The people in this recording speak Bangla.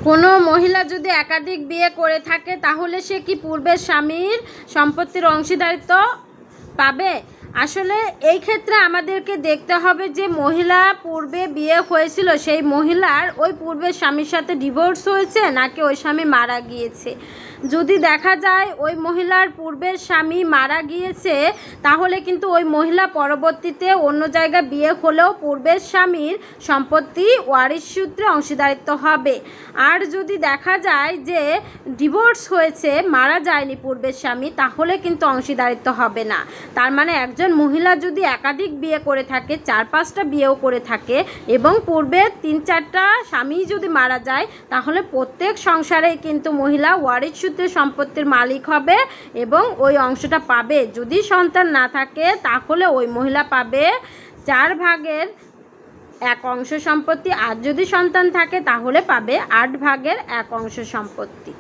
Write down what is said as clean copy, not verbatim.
কোনো মহিলা যদি একাধিক বিয়ে করে থাকে তাহলে সে কি পূর্বের স্বামীর সম্পত্তির অংশীদারিত্ব পাবে? আসলে এই ক্ষেত্রে আমাদেরকে দেখতে হবে যে মহিলা পূর্বে বিয়ে হয়েছিল সেই মহিলার ওই পূর্বের স্বামীর সাথে ডিভোর্স হয়েছে নাকি ওই স্বামী মারা গিয়েছে। যদি দেখা যায় ওই মহিলার পূর্বের স্বামী মারা গিয়েছে তাহলে কিন্তু ওই মহিলা পরবর্তীতে অন্য জায়গায় বিয়ে হলেও পূর্বের স্বামীর সম্পত্তি ওয়ারিশ সূত্রে অংশীদারিত্ব হবে। আর যদি দেখা যায় যে ডিভোর্স হয়েছে, মারা যায়নি পূর্বের স্বামী, তাহলে কিন্তু অংশীদারিত্ব হবে না। তার মানে একজন মহিলা যদি একাধিক বিয়ে করে থাকে, 4-5টা বিয়েও করে থাকে এবং পূর্বে 3-4টা স্বামী যদি মারা যায় তাহলে প্রত্যেক সংসারেই কিন্তু মহিলা ওয়ারিশ সূত্রে সম্পত্তির মালিক হবে এবং ওই অংশটা পাবে। যদি সন্তান না থাকে তাহলে ওই মহিলা পাবে 4/1 অংশ সম্পত্তি, আর যদি সন্তান থাকে তাহলে পাবে 8/1 অংশ সম্পত্তি।